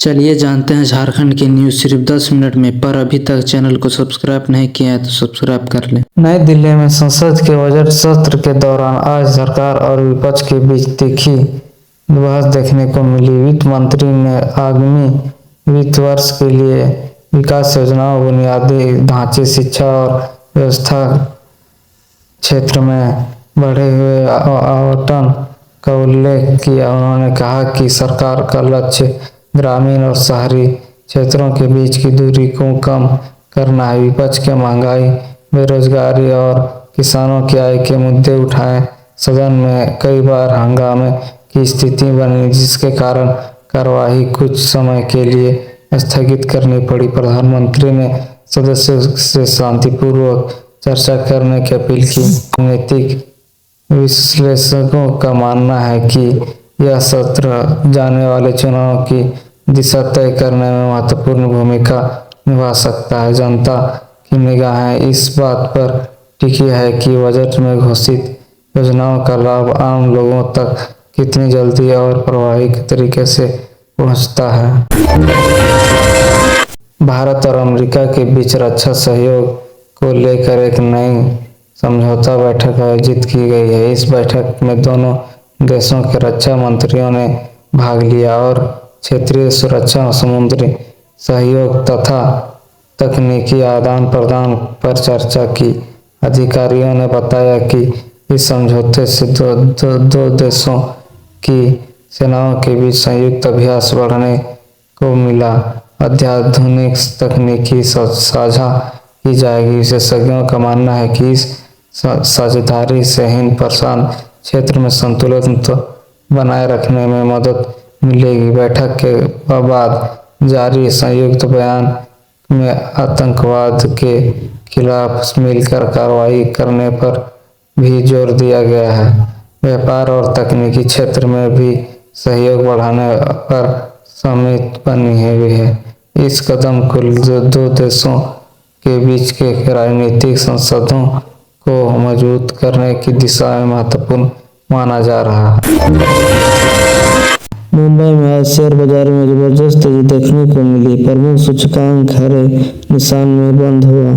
चलिए जानते हैं झारखंड की न्यूज़ सिर्फ 10 मिनट में। पर अभी तक चैनल को सब्सक्राइब नहीं किया है तो सब्सक्राइब कर लें। नई दिल्ली में संसद के बजट सत्र के दौरान आज सरकार और विपक्ष के बीच तीखी बहस देखने को मिली। वित्त मंत्री ने आगामी वित्त वर्ष के लिए विकास योजनाओं, बुनियादी ढांचे, शिक्षा और व्यवस्था क्षेत्र में बढ़े हुए आवंटन का उल्लेख किया। उन्होंने कहा कि सरकार का लक्ष्य ग्रामीण और शहरी क्षेत्रों के बीच की दूरी को कम करना है। विपक्ष के महंगाई, बेरोजगारी और किसानों की आय के मुद्दे उठाए। सदन में कई बार हंगामे की स्थिति बनी, जिसके कारण कार्यवाही कुछ समय के लिए स्थगित करनी पड़ी। प्रधानमंत्री ने सदस्यों से शांतिपूर्वक चर्चा करने की अपील की। राजनीतिक विश्लेषकों का मानना है कि यह सत्र जाने वाले चुनाव की दिशा तय करने में महत्वपूर्ण भूमिका निभा सकता है। जनता की निगाहें इस बात पर टिकी है कि बजट में घोषित योजनाओं का लाभ आम लोगों तक कितनी जल्दी और प्रभावी तरीके से पहुंचता है। भारत और अमेरिका के बीच रक्षा सहयोग को लेकर एक नई समझौता बैठक आयोजित की गई है। इस बैठक में दोनों देशों के रक्षा मंत्रियों ने भाग लिया और क्षेत्रीय सुरक्षा, समुद्री सहयोग तथा तकनीकी आदान प्रदान पर चर्चा की। अधिकारियों ने बताया कि इस समझौते से दो देशों की सेनाओं के बीच संयुक्त अभ्यास बढ़ने को मिला। अत्याधुनिक तकनीकी साझा की जाएगी। विशेषज्ञों का मानना है कि इस साझेदारी से हिंद प्रशांत क्षेत्र में संतुलन बनाए रखने में मदद मिलेगी। बैठक के बाद जारी संयुक्त बयान में आतंकवाद के खिलाफ मिलकर कार्रवाई करने पर भी जोर दिया गया है। व्यापार और तकनीकी क्षेत्र में भी सहयोग बढ़ाने पर सहमति बनी हुई है। इस कदम को दो देशों के बीच के राजनीतिक संबंधों को मजबूत करने की दिशा में महत्वपूर्ण माना जा रहा है। मुंबई में आज शेयर बाजार में जबरदस्त तेजी देखने को मिली। प्रमुख सूचकांक हरे निशान में बंद हुआ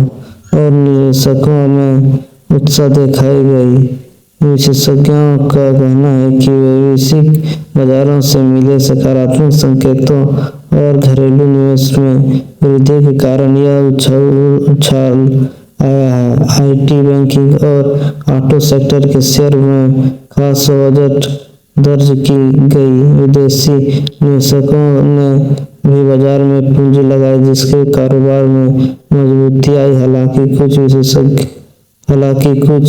और निवेशकों में उत्साह दिखाई गई। विशेषज्ञों का कहना है कि वैश्विक बाजारों से मिले सकारात्मक संकेतों और घरेलू निवेश में वृद्धि के कारण यह उछाल आया है। आईटी, बैंकिंग और ऑटो सेक्टर के शेयर में खास बजट दर्ज की गई। विदेशी निवेशकों ने भी बाजार में पूंजी लगाई, जिसके कारोबार में मजबूती आई। हालांकि कुछ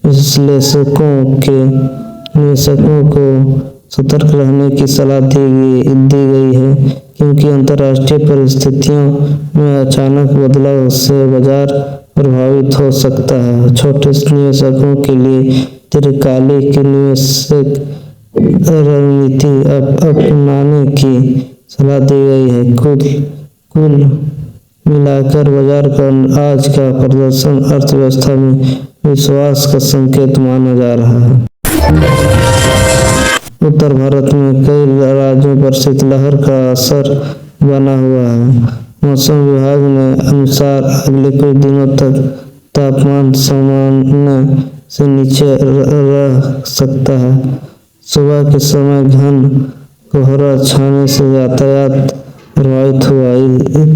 विश्लेषकों के निवेशकों को सतर्क रहने की सलाह दी गई है, क्योंकि अंतर्राष्ट्रीय परिस्थितियों में अचानक बदलाव से बाजार प्रभावित हो सकता है। छोटे निवेशकों के लिए दीर्घकालिक निवेश रणनीति अपनाने की सलाह दी गई है। कुल मिलाकर बाजार का आज का प्रदर्शन अर्थव्यवस्था में विश्वास का संकेत माना जा रहा है। उत्तर भारत में कई राज्यों पर शीतलहर का असर बना हुआ है। मौसम विभाग के अनुसार अगले कुछ दिनों तक तापमान सामान्य से नीचे रह सकता है। सुबह के समय घन कोहरा छाने से यातायात प्रभावित हुआ।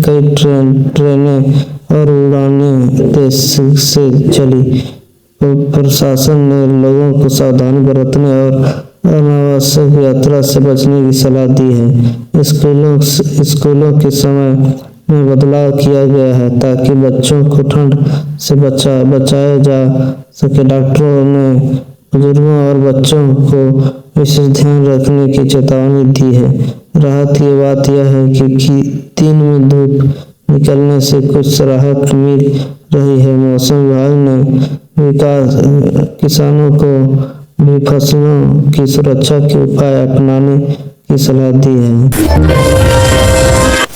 कई ट्रेनें और उड़ानें तेजी से चली। प्रशासन ने लोगों को सावधानी बरतने और अनावश्यक यात्रा से बचने की सलाह दी है। स्कूलों के समय में बदलाव किया गया है ताकि बच्चों को ठंड से बचाया जा सके। डॉक्टरों ने बुजुर्गों और बच्चों को विशेष ध्यान रखने की चेतावनी दी है। राहत की बात यह है कि दिन में धूप निकलने से कुछ राहत मिल रही है। मौसम विभाग ने किसानों को भी फसलों की सुरक्षा के उपाय अपनाने की सलाह दी है।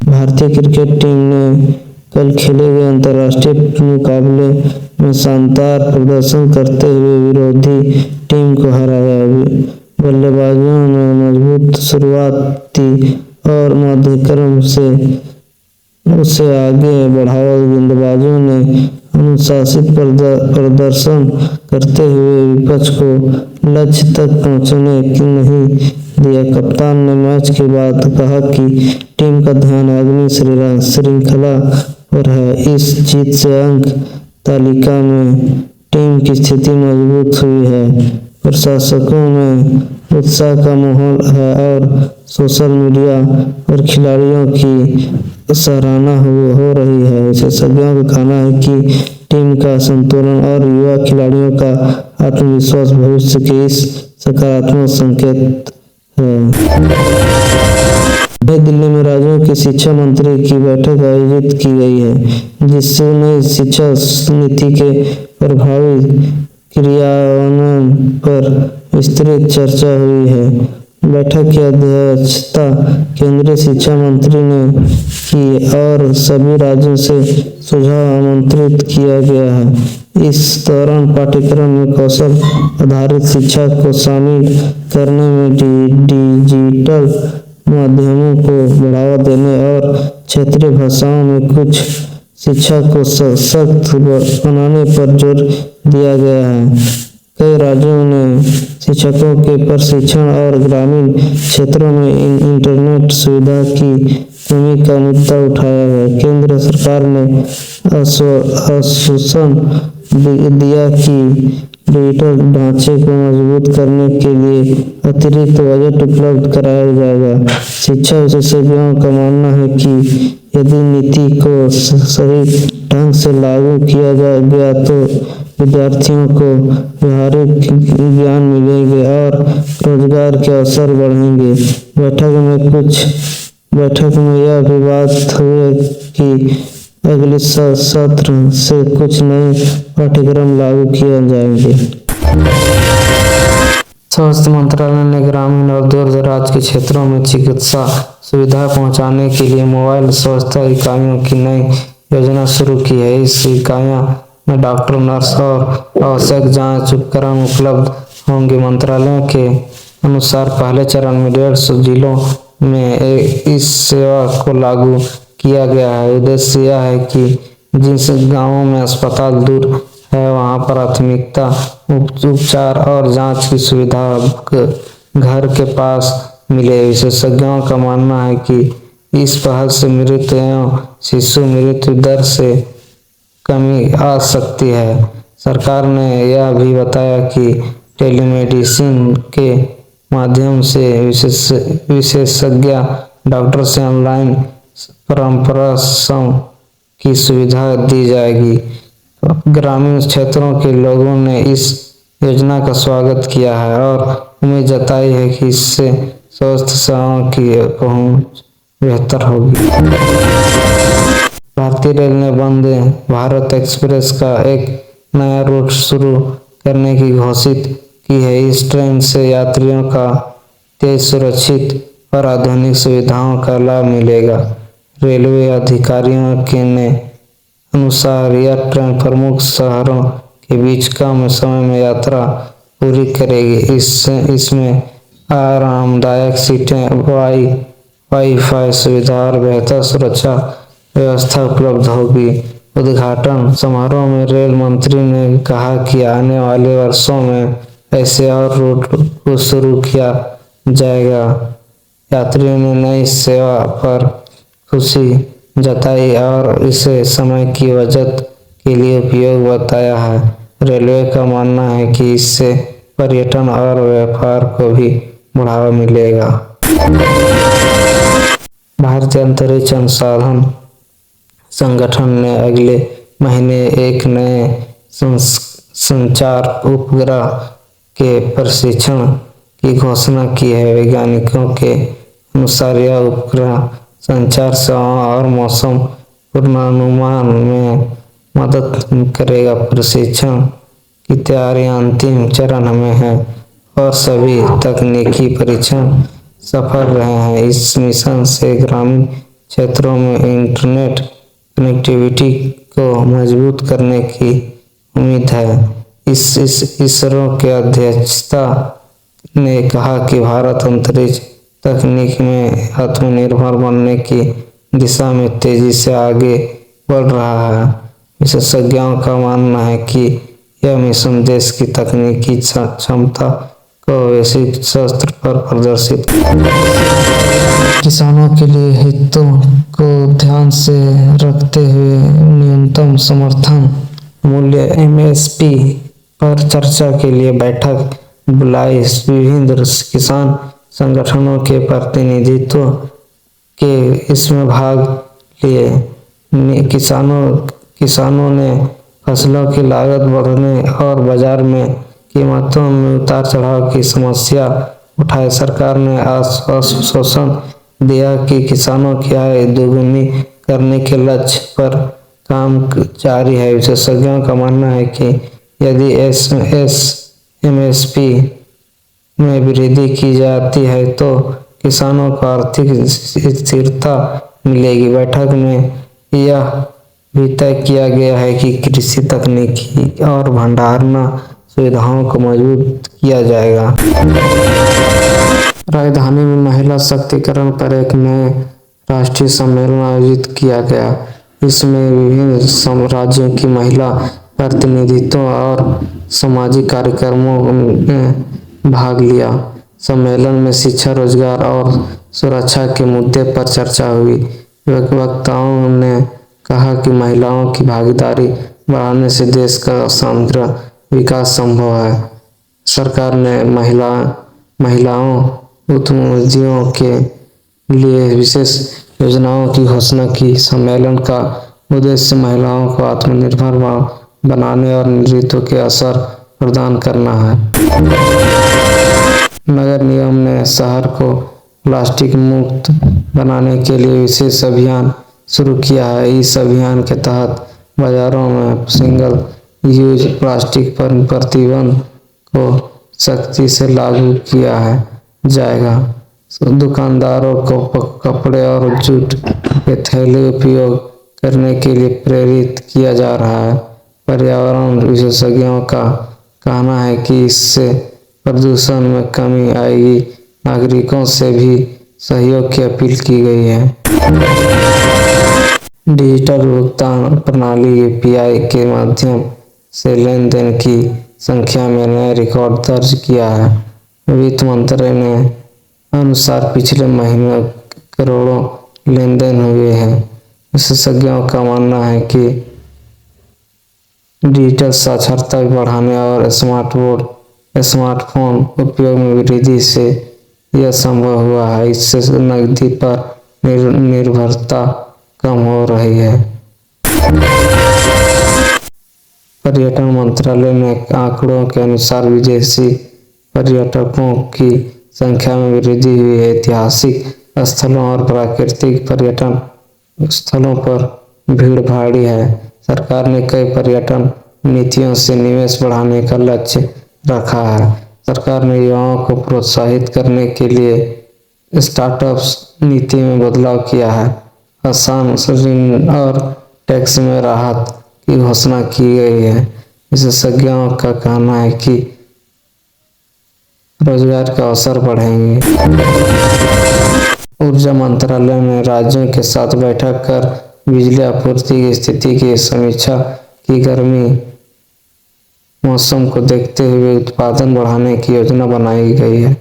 भारतीय क्रिकेट टीम ने कल खेले गए अंतर्राष्ट्रीय मुकाबले में शानदार प्रदर्शन करते हुए विरोधी टीम को हराया। बल्लेबाजों ने मजबूत शुरुआत की और मध्यक्रम से उसे आगे बढ़ावा। गेंदबाजों ने अनुशासित प्रदर्शन करते हुए विपक्ष को लक्ष्य तक पहुंचने की नहीं दिया। कप्तान ने मैच के बाद कहा कि टीम का ध्यान अगली श्रृंखला पर है। इस जीत से अंक तालिका में टीम की स्थिति मजबूत हुई है। प्रशंसकों में उत्साह का माहौल है और सोशल मीडिया पर खिलाड़ियों की सराहना हो रही है। विशेषज्ञों का कहना है कि टीम का संतुलन और युवा खिलाड़ियों का आत्मविश्वास भविष्य के इस सकारात्मक संकेत है। नई दिल्ली में राज्यों के शिक्षा मंत्री की बैठक आयोजित की गई है, जिससे नई शिक्षा नीति के प्रभावी क्रियान्वयन पर विस्तृत चर्चा हुई है। बैठक की अध्यक्षता केंद्रीय शिक्षा मंत्री ने की और सभी राज्यों से सुझाव आमंत्रित किया गया है। इस दौरान पाठ्यक्रम में कौशल आधारित शिक्षा को शामिल करने में डिजिटल माध्यमों को बढ़ावा देने और क्षेत्रीय भाषाओं में कुछ शिक्षा को सशक्त बनाने पर जोर दिया गया है। कई राज्यों ने शिक्षकों के प्रशिक्षण और ग्रामीण क्षेत्रों में इंटरनेट सुविधा की कमी का मुद्दा उठाया है। केंद्र सरकार ने आश्वासन दिया कि डिजिटल ढांचे को मजबूत करने के लिए अतिरिक्त बजट उपलब्ध कराया जाएगा। शिक्षा विशेषज्ञों का मानना है कि यदि नीति को सही ढंग से लागू किया गया तो विद्यार्थियों को व्यावहारिक ज्ञान मिलेंगे और रोजगार के अवसर बढ़ेंगे। बैठक में यह भी बात हुई कि अगले सत्र से कुछ नए पाठ्यक्रम लागू किए जाएंगे। स्वास्थ्य मंत्रालय ने ग्रामीण और दूर दराज के क्षेत्रों में चिकित्सा सुविधा पहुंचाने के लिए मोबाइल स्वास्थ्य इकाइयों की नई योजना शुरू की है। इस इकाइयों में डॉक्टर, नर्स और आवश्यक जांच उपकरण उपलब्ध होंगे। मंत्रालय के अनुसार पहले चरण में 150 जिलों में इस सेवा को लागू किया गया है। उद्देश्य यह है कि जिस गांवों में अस्पताल दूर है वहां प्राथमिकता उपचार और जांच की सुविधा घर के पास मिले। विशेषज्ञों का मानना है कि इस पहल से मृत्यु एवं शिशु मृत्यु दर से कमी आ सकती है। सरकार ने यह भी बताया कि टेलीमेडिसिन के माध्यम से विशेषज्ञ डॉक्टर से ऑनलाइन परामर्श की सुविधा दी जाएगी। ग्रामीण क्षेत्रों के लोगों ने इस योजना का स्वागत किया है और उम्मीद जताई है कि इससे स्वास्थ्य सेवाओं की पहुंच बेहतर होगी। भारतीय रेल ने वंदे भारत एक्सप्रेस का एक नया रूट शुरू करने की घोषित की है। इस ट्रेन से यात्रियों का तेज, सुरक्षित और आधुनिक सुविधाओं का लाभ मिलेगा। रेलवे अधिकारियों के ने अनुसार यह ट्रेन प्रमुख शहरों के बीच कम समय में यात्रा पूरी करेगी। इसमें आरामदायक सीटें, वाईफाई सुविधा और बेहतर सुरक्षा व्यवस्था उपलब्ध होगी। उद्घाटन समारोह में रेल मंत्री ने कहा कि आने वाले वर्षों में ऐसे और रूट को शुरू किया जाएगा। यात्रियों ने नई सेवा पर खुशी जताई और इसे समय की बचत के लिए उपयोग बताया है। रेलवे का मानना है कि इससे पर्यटन और व्यापार को भी बढ़ावा मिलेगा। भारतीय अंतरिक्ष अनुसंधान संगठन ने अगले महीने एक नए संचार उपग्रह के प्रशिक्षण की घोषणा की है। वैज्ञानिकों के अनुसार यह उपग्रह संचार सेवाओं और मौसम पूर्वानुमान में मदद करेगा। प्रशिक्षण की तैयारी अंतिम चरण में है और सभी तकनीकी परीक्षण सफल रहे हैं। इस मिशन से ग्रामीण क्षेत्रों में इंटरनेट कनेक्टिविटी को मजबूत करने की उम्मीद है। इसरो के अध्यक्षता ने कहा कि भारत अंतरिक्ष तकनीक में आत्मनिर्भर बनने की दिशा में तेजी से आगे बढ़ रहा है। विशेषज्ञों का मानना है कि यह मिशन देश की तकनीकी क्षमता को वैश्विक स्तर पर प्रदर्शित किसानों के लिए हितों को ध्यान से रखते हुए न्यूनतम समर्थन मूल्य (MSP) पर चर्चा के लिए बैठक बुलाई। विभिन्न किसान संगठनों के प्रतिनिधित्व के इसमें भाग लिए। किसानों ने फसलों की लागत बढ़ने और बाजार में कीमतों में उतार चढ़ाव की समस्या उठाई। सरकार ने आश्वासन दिया कि किसानों की आय दोगुनी करने के लक्ष्य पर काम जारी है। विशेषज्ञों का मानना है कि यदि MSP में वृद्धि की जाती है तो किसानों को आर्थिक स्थिरता मिलेगी। बैठक में यह भी तय किया गया है कि कृषि तकनीकी और भंडारण सुविधाओं को मजबूत किया जाएगा। राजधानी में महिला सशक्तिकरण पर एक नए राष्ट्रीय सम्मेलन आयोजित किया गया। इसमें विभिन्न राज्यों की महिला प्रतिनिधित्व और सामाजिक कार्यक्रमों ने भाग लिया। सम्मेलन में शिक्षा, रोजगार और सुरक्षा के मुद्दे पर चर्चा हुई। वक्ताओं ने कहा कि महिलाओं की भागीदारी बढ़ाने से देश का समग्र विकास संभव है। सरकार ने महिलाओं उद्यमियों के लिए विशेष योजनाओं की घोषणा की। सम्मेलन का उद्देश्य महिलाओं को आत्मनिर्भर बनाने और नेतृत्व के अवसर प्रदान करना है। नगर निगम ने शहर को प्लास्टिक मुक्त बनाने के लिए विशेष अभियान शुरू किया है। इस अभियान के तहत बाजारों में सिंगल यूज प्लास्टिक पर प्रतिबंध को सख्ती से लागू किया जाएगा। दुकानदारों को कपड़े और जूट के थैले उपयोग करने के लिए प्रेरित किया जा रहा है। पर्यावरण विशेषज्ञों का कहना है कि इससे प्रदूषण में कमी आएगी। नागरिकों से भी सहयोग की अपील की गई है। डिजिटल भुगतान प्रणाली UPI के माध्यम से लेन देन की संख्या में नया रिकॉर्ड दर्ज किया है। वित्त मंत्रालय ने अनुसार पिछले महीने करोड़ों लेन देन हुए हैं। विशेषज्ञों का मानना है कि डिजिटल साक्षरता बढ़ाने और स्मार्टफोन उपयोग में वृद्धि से यह संभव हुआ है। इससे नकदी पर निर्भरता कम हो रही है। पर्यटन मंत्रालय ने आंकड़ों के अनुसार विदेशी पर्यटकों की संख्या में वृद्धि हुई है। ऐतिहासिक स्थलों और प्राकृतिक पर्यटन स्थलों पर भीड़ भारी है। सरकार ने कई पर्यटन नीतियों से निवेश बढ़ाने का लक्ष्य रखा है। सरकार ने युवाओं को प्रोत्साहित करने के लिए स्टार्टअप्स नीति में बदलाव किया है। आसान ऋण और टैक्स में राहत की घोषणा की गई है। विशेषज्ञों का कहना है कि रोजगार के अवसर बढ़ेंगे। ऊर्जा मंत्रालय ने राज्यों के साथ बैठक कर बिजली आपूर्ति की स्थिति की समीक्षा की। गर्मी मौसम को देखते हुए उत्पादन बढ़ाने की योजना बनाई गई है।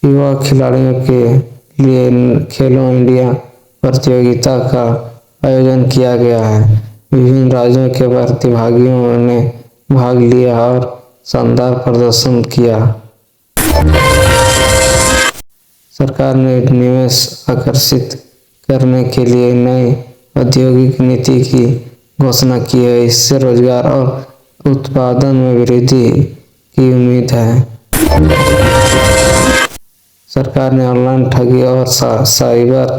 युवा खिलाड़ियों के लिए खेलो इंडिया प्रतियोगिता का आयोजन किया गया है। विभिन्न राज्यों के प्रतिभागियों ने भाग लिया और शानदार प्रदर्शन किया। सरकार ने निवेश आकर्षित करने के लिए नई औद्योगिक नीति की घोषणा की है। इससे रोजगार और उत्पादन में वृद्धि की उम्मीद है। सरकार ने ऑनलाइन ठगी और साइबर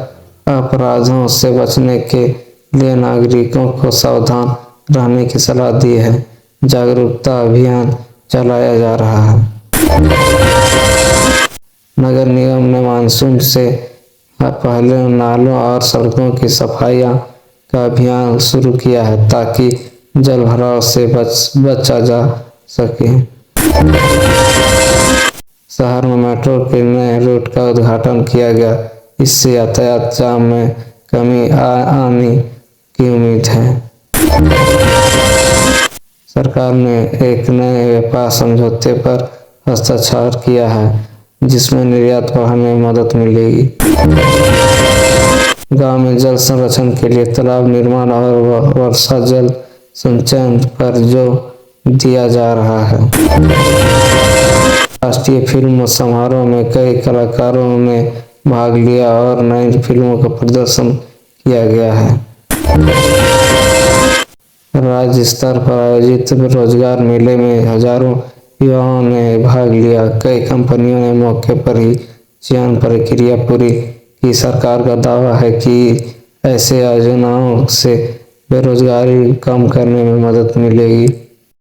अपराधों से बचने के लिए नागरिकों को सावधान रहने की सलाह दी है। जागरूकता अभियान चलाया जा रहा है। नगर निगम ने मानसून से पहले नालों और सड़कों की सफाई का अभियान शुरू किया है ताकि जल भराव से बचा जा सके। शहर में मेट्रो के नए रूट का उद्घाटन किया गया। इससे यातायात जाम में कमी आने की उम्मीद है। सरकार ने एक नए व्यापार समझौते पर हस्ताक्षर किया है, जिसमें निर्यात बढ़ाने में मदद मिलेगी। गांव में जल संरक्षण के लिए तालाब निर्माण और वर्षा जल संचयन पर जोर दिया जा रहा है। राष्ट्रीय फिल्म समारोह में कई कलाकारों ने भाग लिया और नई फिल्मों का प्रदर्शन किया गया है। राज्य स्तर पर आयोजित रोजगार मेले में हजारों युवाओं ने भाग लिया। कई कंपनियों ने मौके पर ही चयन प्रक्रिया पूरी की। सरकार का दावा है कि ऐसे योजनाओं से बेरोजगारी कम करने में मदद मिलेगी।